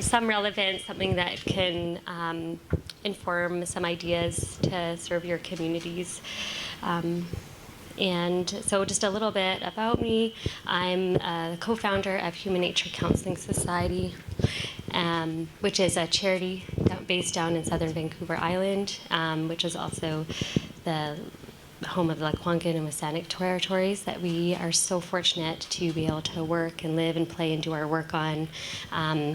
some relevance, something that can inform some ideas to serve your communities. And so just a little bit about me. I'm a co-founder of Human Nature Counseling Society, which is a charity based down in southern Vancouver Island, which is also the home of the Lekwungen and WSÁNEĆ territories that we are so fortunate to be able to work and live and play and do our work on,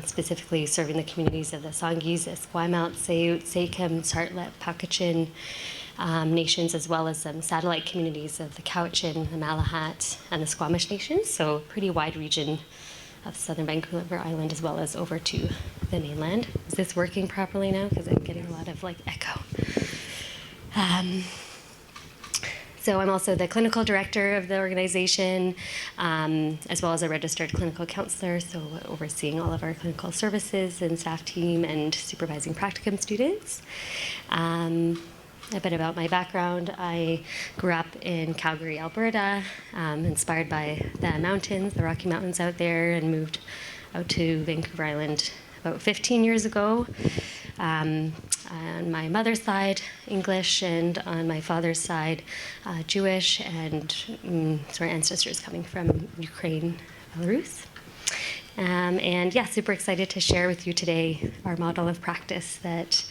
specifically serving the communities of the Songhees, Esquimalt, Sayut, Saykim, Sartlet, Pakachin nations, as well as some satellite communities of the Cowichan, the Malahat, and the Squamish nations. So pretty wide region of southern Vancouver Island, as well as over to the mainland. Is this working properly now? Because I'm getting a lot of echo. So I'm also the clinical director of the organization, as well as a registered clinical counselor, so overseeing all of our clinical services and staff team and supervising practicum students. A bit about my background. I grew up in Calgary, Alberta, inspired by the mountains, the Rocky Mountains out there, and moved out to Vancouver Island about 15 years ago. On my mother's side, English, and on my father's side, Jewish, and so our ancestors coming from Ukraine, Belarus. And yeah, super excited to share with you today our model of practice that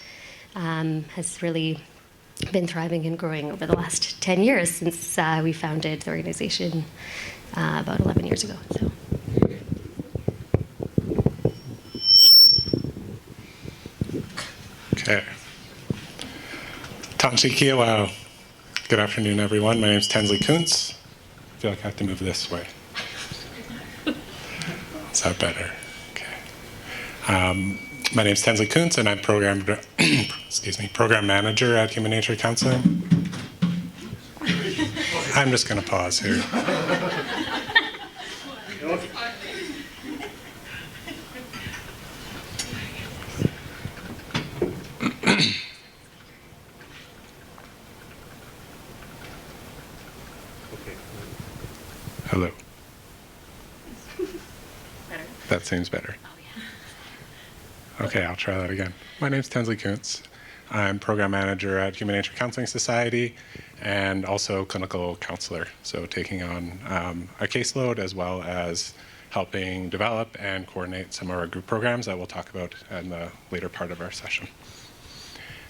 has really been thriving and growing over the last 10 years since we founded the organization about 11 years ago. So. Okay. Tanshi Kiawao. Good afternoon, everyone. My name is Tensley Koontz. I feel like I have to move this way. Is that better? Okay. My name is Tensley Koontz, and I'm program manager at Human Nature Counseling. I'm just going to pause here. Hello. Better? That seems better. Okay, I'll try that again. My name is Tensley Koontz. I'm program manager at Human Nature Counseling Society and also clinical counselor, so taking on a caseload as well as helping develop and coordinate some of our group programs that we'll talk about in the later part of our session.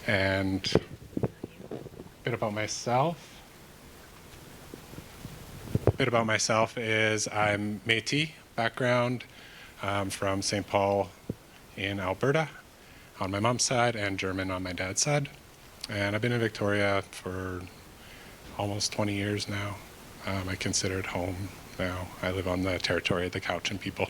And a bit about myself. Is I'm Métis background from St. Paul in Alberta on my mom's side and German on my dad's side. And I've been in Victoria for almost 20 years now. I consider it home now. I live on the territory of the Cowichan people.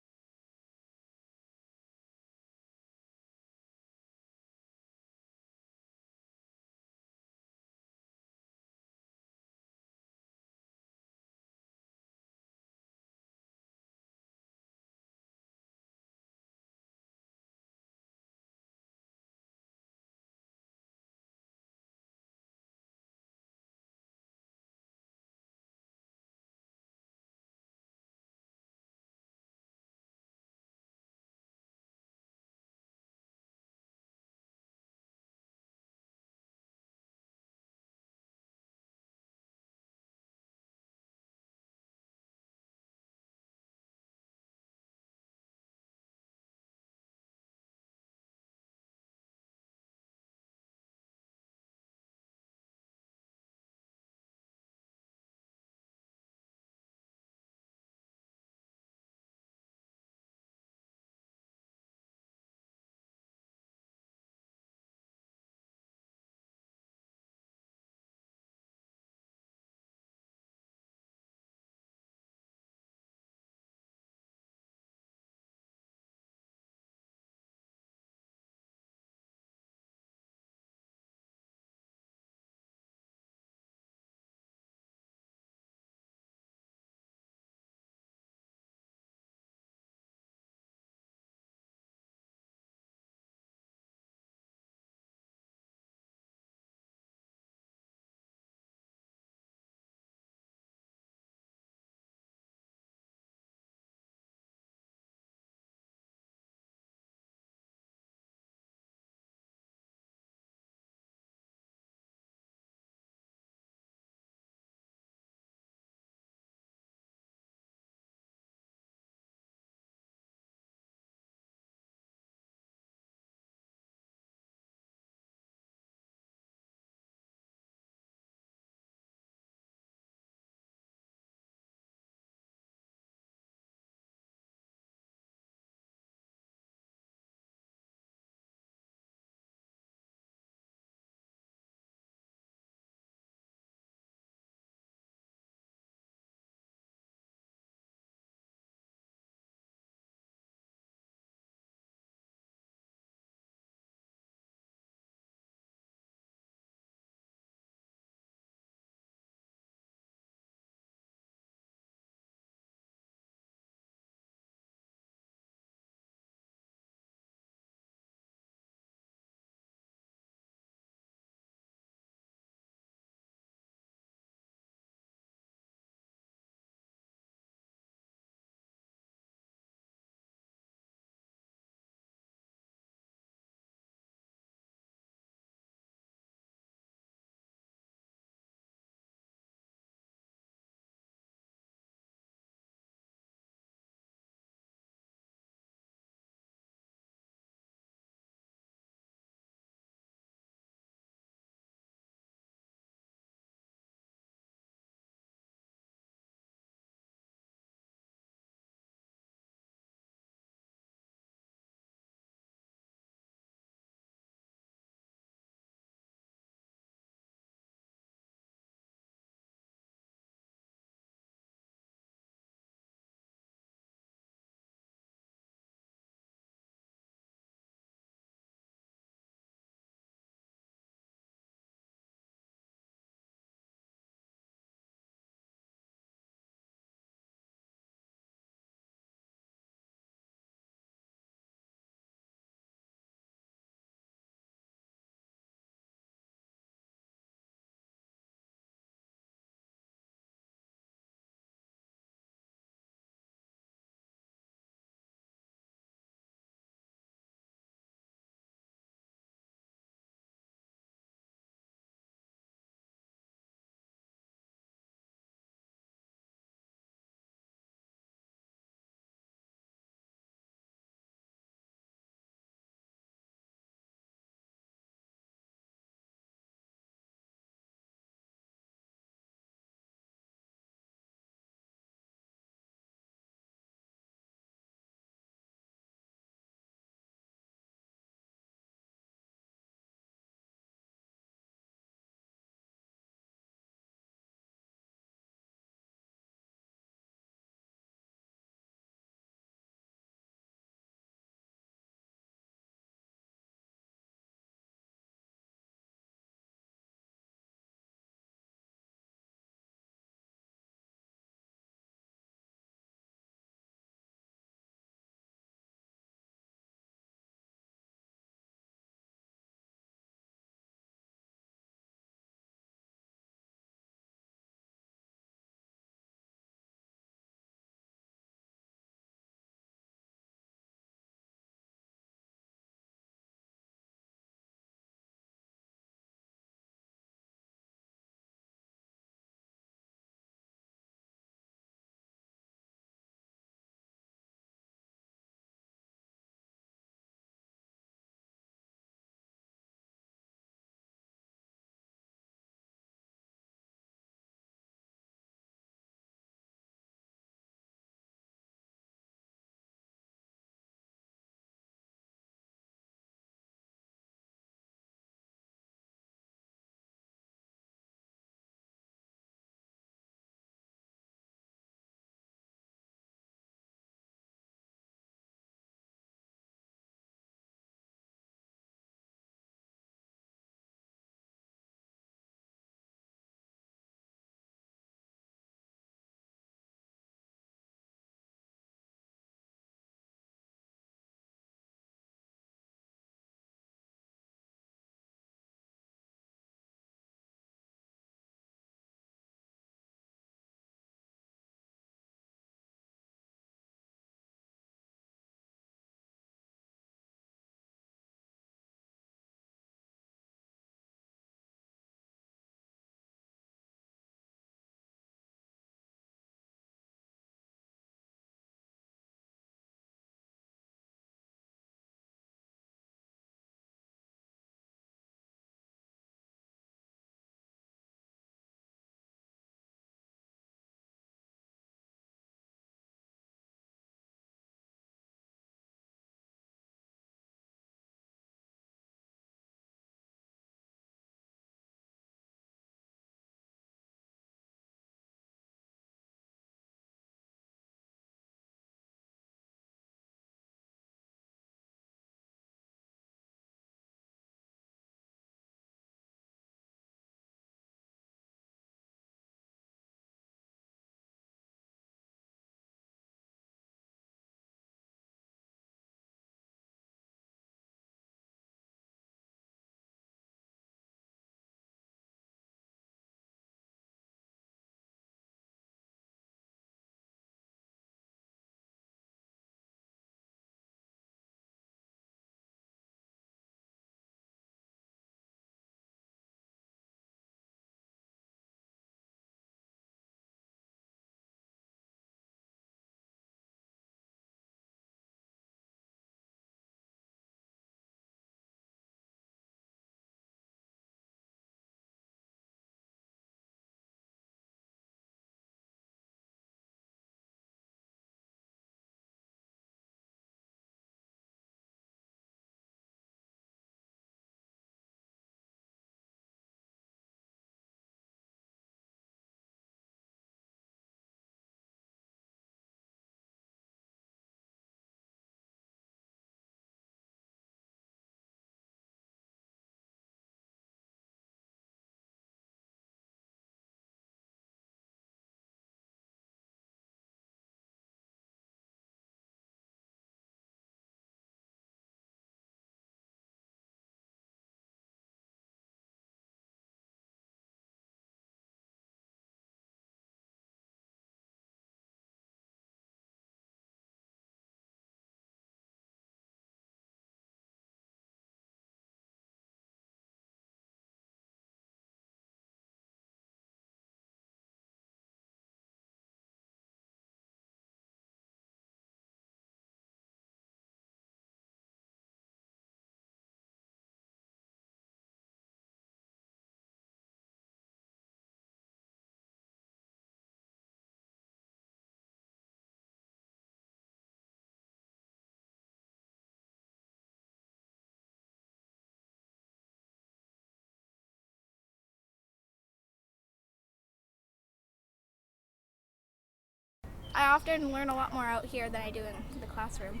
I often learn a lot more out here than I do in the classroom.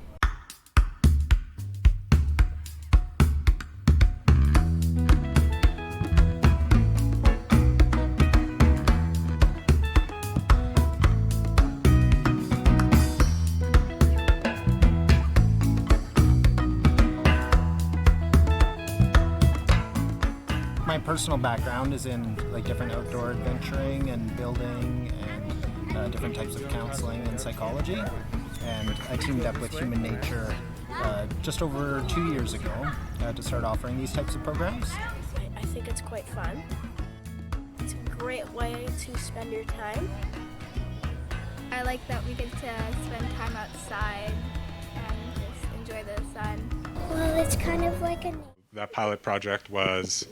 My personal background is in like different outdoor adventuring and building and different types of counseling and psychology. And I teamed up with Human Nature just over 2 years ago to start offering these types of programs. I think it's quite fun. It's a great way to spend your time. I like that we get to spend time outside and just enjoy the sun. Well, it's kind of like a... That pilot project was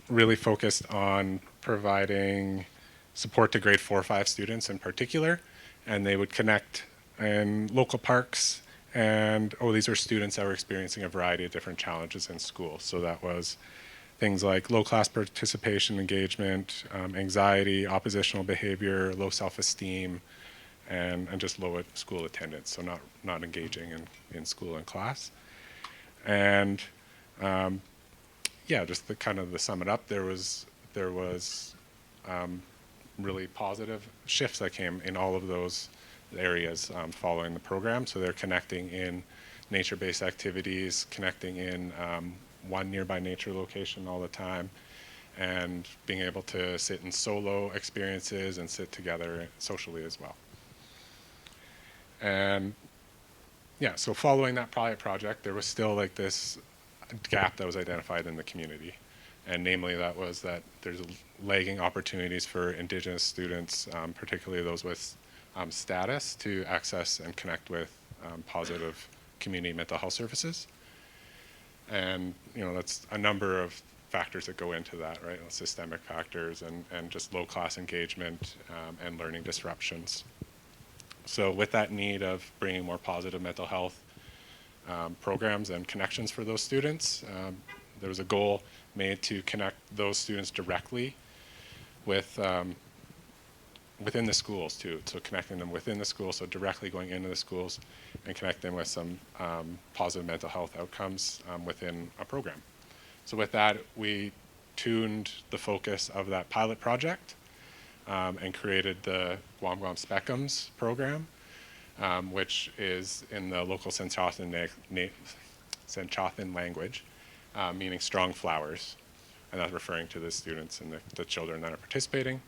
really focused on providing support to grade 4 or 5 students in particular, and they would connect in local parks, and these were students that were experiencing a variety of different challenges in school. So that was things like low class participation, engagement, anxiety, oppositional behavior, low self-esteem, and just low school attendance, so not engaging in school and class. And just to sum it up, there was really positive shifts that came in all of those areas following the program. So they're connecting in nature-based activities, connecting in one nearby nature location all the time, and being able to sit in solo experiences and sit together socially as well. And so following that pilot project, there was still like this gap that was identified in the community. And namely that was that there's lagging opportunities for Indigenous students, particularly those with status, to access and connect with positive community mental health services. And that's a number of factors that go into that, right? Systemic factors and just low class engagement and learning disruptions. So with that need of bringing more positive mental health programs and connections for those students, there was a goal made to connect those students directly with within the schools too. So connecting them within the schools, so directly going into the schools and connect them with some positive mental health outcomes within a program. So with that, we tuned the focus of that pilot project and created the Guam Speckums program, which is in the local Senchothan language, meaning strong flowers. And that's referring to the students and the children that are participating.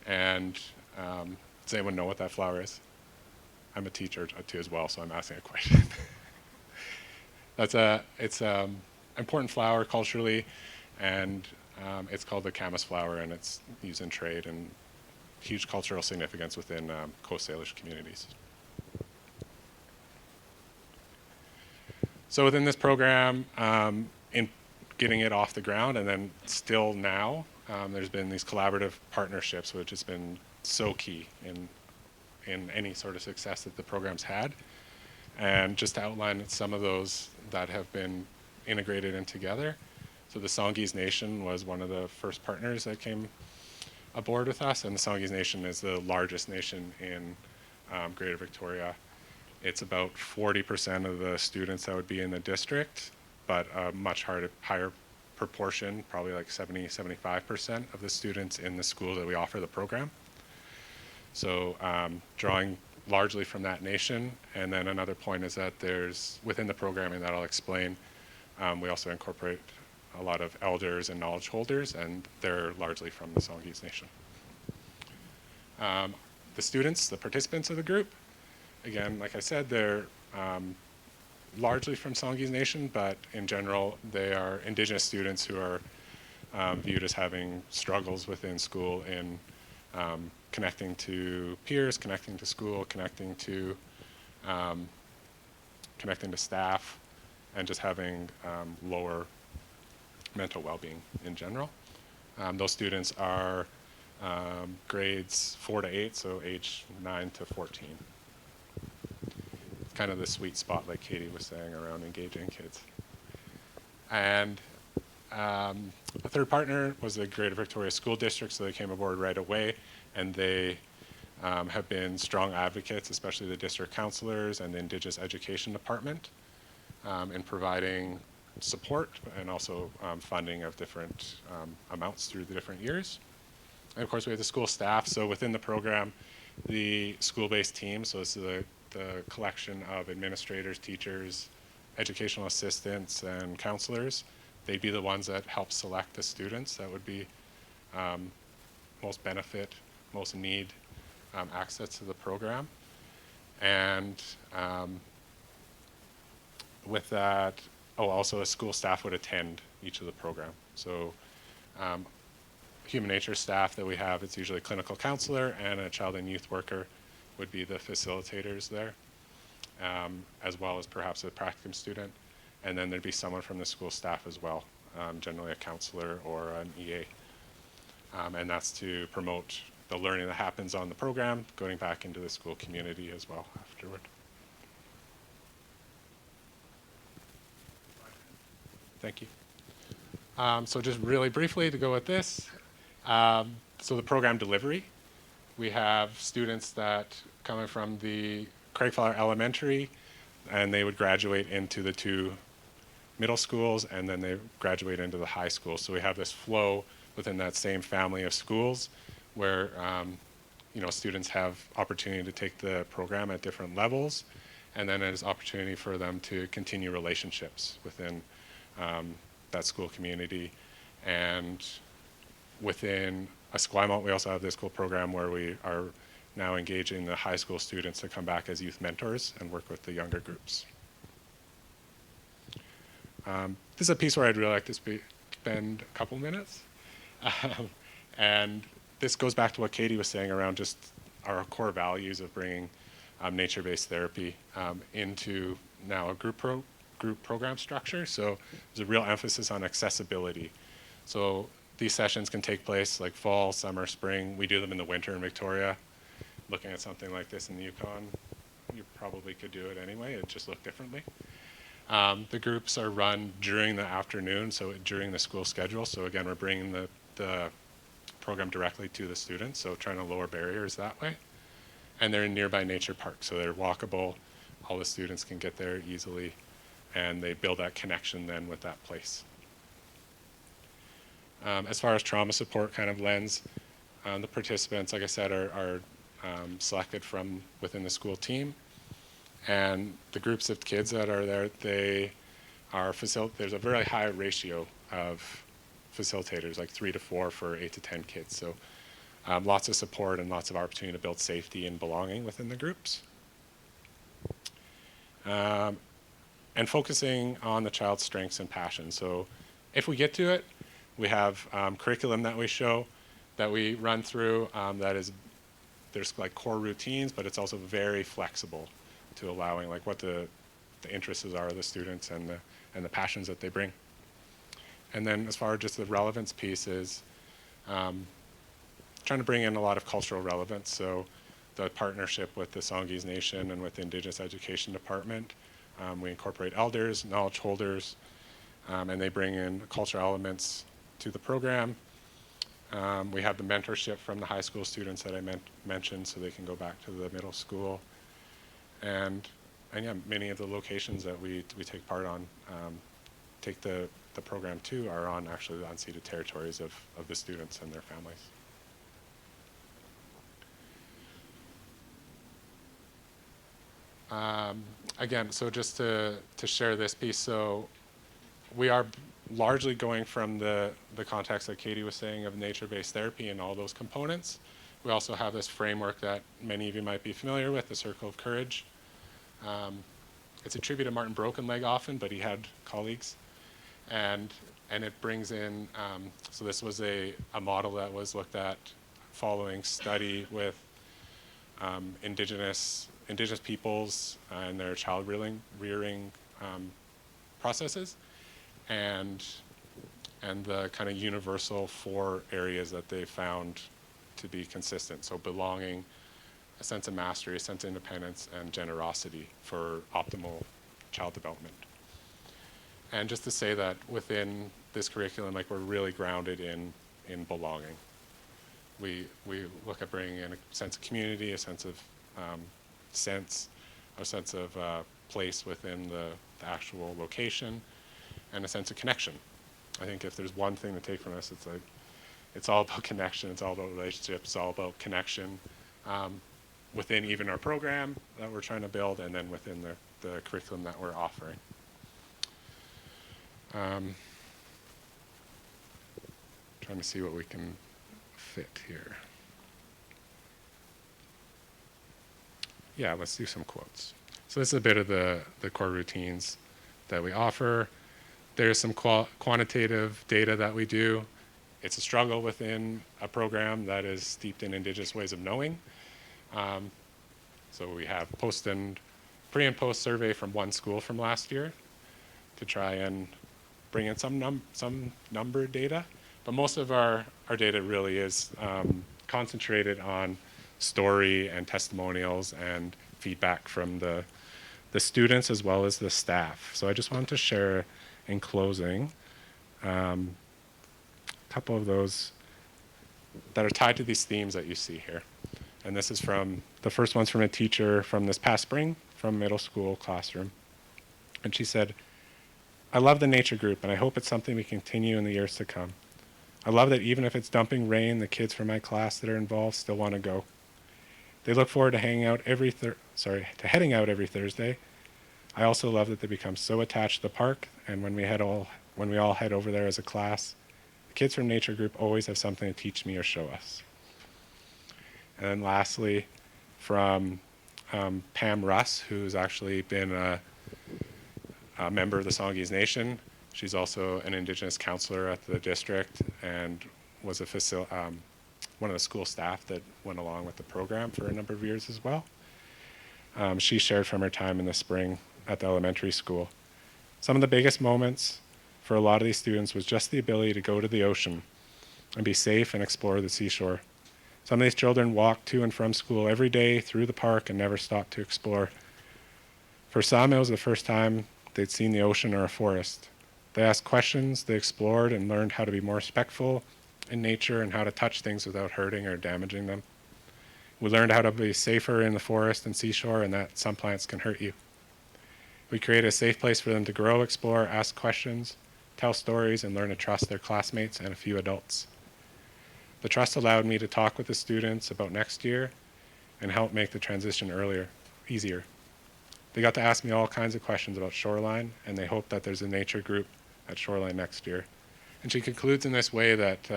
And does anyone know what that flower is? I'm a teacher too as well, so I'm asking a question. It's an important flower culturally, and it's called the camas flower, and it's used in trade and huge cultural significance within Coast Salish communities. So within this program, in getting it off the ground, and then still now, there's been these collaborative partnerships, which has been so key in any sort of success that the program's had. And just to outline some of those that have been integrated in together. So the Songhees Nation was one of the first partners that came aboard with us, and the Songhees Nation is the largest nation in Greater Victoria. It's about 40% of the students that would be in the district, but a much higher proportion, probably like 70-75% of the students in the school that we offer the program. So drawing largely from that nation. And then another point is that there's, within the programming that I'll explain, we also incorporate a lot of elders and knowledge holders, and they're largely from the Songhees Nation. The students, the participants of the group, again, like I said, they're largely from Songhees Nation, but in general, they are Indigenous students who are viewed as having struggles within school in connecting to peers, connecting to school, connecting to staff, and just having lower mental well-being in general. Those students are grades 4 to 8, so age 9 to 14. It's kind of the sweet spot, like Katy was saying, around engaging kids. And a third partner was the Greater Victoria School District, so they came aboard right away, and they have been strong advocates, especially the district counselors and the Indigenous Education Department, in providing support and also funding of different amounts through the different years. And of course, we have the school staff. So within the program, the school-based team, so this is the collection of administrators, teachers, educational assistants, and counselors. They'd be the ones that help select the students that would be most benefit, most need access to the program. And with that, also a school staff would attend each of the program. So human nature staff that we have, it's usually a clinical counselor and a child and youth worker would be the facilitators there, as well as perhaps a practicum student. And then there'd be someone from the school staff as well, generally a counselor or an EA. And that's to promote the learning that happens on the program, going back into the school community as well afterward. Thank you. So just really briefly to go with this. So the program delivery, we have students that coming from the Craigflower Elementary, and they would graduate into the 2 middle schools, and then they graduate into the high school. So we have this flow within that same family of schools where students have opportunity to take the program at different levels, and then there's opportunity for them to continue relationships within that school community. And within Esquimalt, we also have this cool program where we are now engaging the high school students to come back as youth mentors and work with the younger groups. This is a piece where I'd really like to spend a couple minutes. And this goes back to what Katy was saying around just our core values of bringing nature-based therapy into now a group program structure. So there's a real emphasis on accessibility. So these sessions can take place like fall, summer, spring. We do them in the winter in Victoria. Looking at something like this in the Yukon, you probably could do it anyway. It just looked differently. The groups are run during the afternoon, so during the school schedule. So again, we're bringing the program directly to the students, so trying to lower barriers that way. And they're in nearby nature parks, so they're walkable. All the students can get there easily, and they build that connection then with that place. As far as trauma support kind of lens, the participants, like I said, are selected from within the school team. And the groups of kids that are there, there's a very high ratio of facilitators, like 3 to 4 for 8 to 10 kids. So lots of support and lots of opportunity to build safety and belonging within the groups. And focusing on the child's strengths and passions. So if we get to it, we have curriculum that we show, that we run through, there's like core routines, but it's also very flexible to allowing like what the interests are of the students and the passions that they bring. And then as far as just the relevance piece is trying to bring in a lot of cultural relevance. So the partnership with the Songhees Nation and with the Indigenous Education Department, we incorporate elders, knowledge holders, and they bring in cultural elements to the program. We have the mentorship from the high school students that I mentioned, so they can go back to the middle school. And yeah, many of the locations that we take part on, take the program to, are on actually the unceded territories of the students and their families. Again, so just to share this piece, so we are largely going from the context that Katy was saying of nature-based therapy and all those components. We also have this framework that many of you might be familiar with, the Circle of Courage. It's attributed to Martin Brokenleg often, but he had colleagues. And it brings in, so this was a model that was looked at following study with indigenous peoples and their child rearing processes, and the kind of universal 4 areas that they found to be consistent. So belonging, a sense of mastery, a sense of independence, and generosity for optimal child development. And just to say that within this curriculum, like, we're really grounded in belonging. we look at bringing in a sense of community, a sense of place within the actual location, and a sense of connection. I think if there's one thing to take from this, it's like it's all about connection. It's all about relationships. It's all about connection within even our program that we're trying to build, and then within the curriculum that we're offering. Trying to see what we can fit here. Yeah, let's do some quotes. So this is a bit of the core routines that we offer. There's some quantitative data that we do. It's a struggle within a program that is steeped in Indigenous ways of knowing. So we have pre and post survey from one school from last year to try and bring in some number data. But most of our data really is concentrated on story and testimonials and feedback from the students as well as the staff. So I just wanted to share in closing a couple of those that are tied to these themes that you see here. And this is the first one's from a teacher from this past spring from middle school classroom. And she said, "I love the nature group and I hope it's something we continue in the years to come. I love that even if it's dumping rain, the kids from my class that are involved still want to go. They look forward to heading out every Thursday. I also love that they become so attached to the park, and when we all head over there as a class, the kids from nature group always have something to teach me or show us." And then lastly, from Pam Russ, who's actually been a member of the Songhees Nation. She's also an Indigenous counselor at the district and was one of the school staff that went along with the program for a number of years as well. She shared from her time in the spring at the elementary school. "Some of the biggest moments for a lot of these students was just the ability to go to the ocean and be safe and explore the seashore. Some of these children walked to and from school every day through the park and never stopped to explore. For some, it was the first time they'd seen the ocean or a forest. They asked questions, they explored and learned how to be more respectful in nature and how to touch things without hurting or damaging them. We learned how to be safer in the forest and seashore and that some plants can hurt you. We created a safe place for them to grow, explore, ask questions, tell stories, and learn to trust their classmates and a few adults. The trust allowed me to talk with the students about next year and help make the transition easier. They got to ask me all kinds of questions about Shoreline, and they hope that there's a nature group at Shoreline next year." And she concludes in this way that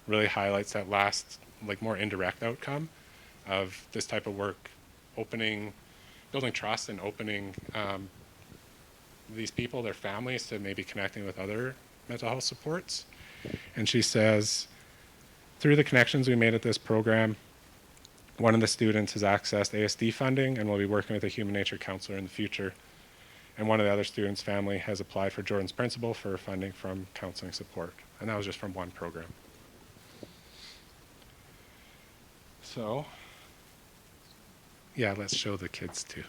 really highlights that last, more indirect outcome of this type of work, building trust and opening these people, their families, to maybe connecting with other mental health supports. And she says, "Through the connections we made at this program, one of the students has accessed ASD funding and will be working with a human nature counselor in the future. And one of the other students' family has applied for Jordan's Principle for funding from counseling support." And that was just from one program. So, yeah, let's show the kids too.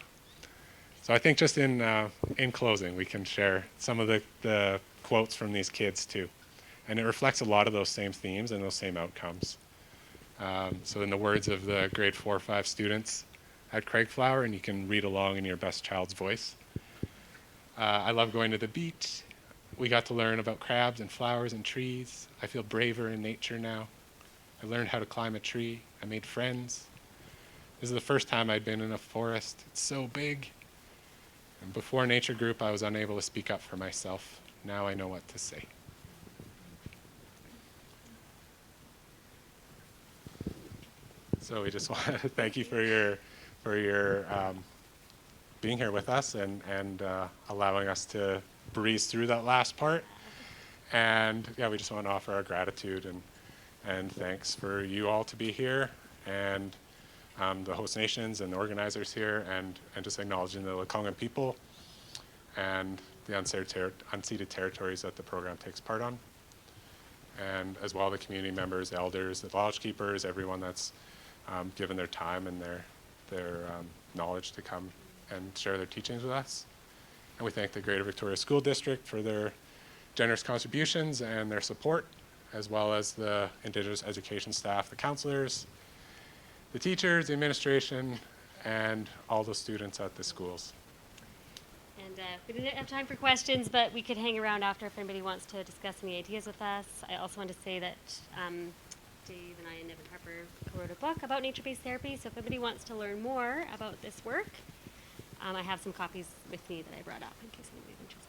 So I think just in closing, we can share some of the quotes from these kids too. And it reflects a lot of those same themes and those same outcomes. So in the words of the grade 4 or 5 students at Craigflower, and you can read along in your best child's voice. "I love going to the beach. We got to learn about crabs and flowers and trees. I feel braver in nature now. I learned how to climb a tree. I made friends. This is the first time I'd been in a forest. It's so big. And before nature group, I was unable to speak up for myself. Now I know what to say." So we just want to thank you for your being here with us and allowing us to breeze through that last part. And yeah, we just want to offer our gratitude and thanks for you all to be here, and the host nations and the organizers here, and just acknowledging the Lekwungen people and the unceded territories that the program takes part on. And as well the community members, the elders, the lodge keepers, everyone that's given their time and their knowledge to come and share their teachings with us. And we thank the Greater Victoria School District for their generous contributions and their support. as well as the Indigenous education staff, the counselors, the teachers, the administration, and all the students at the schools. And we didn't have time for questions, but we could hang around after if anybody wants to discuss any ideas with us. I also want to say that Dave and I and Nevin Harper wrote a book about nature-based therapy, so if anybody wants to learn more about this work, I have some copies with me that I brought up in case anybody's interested.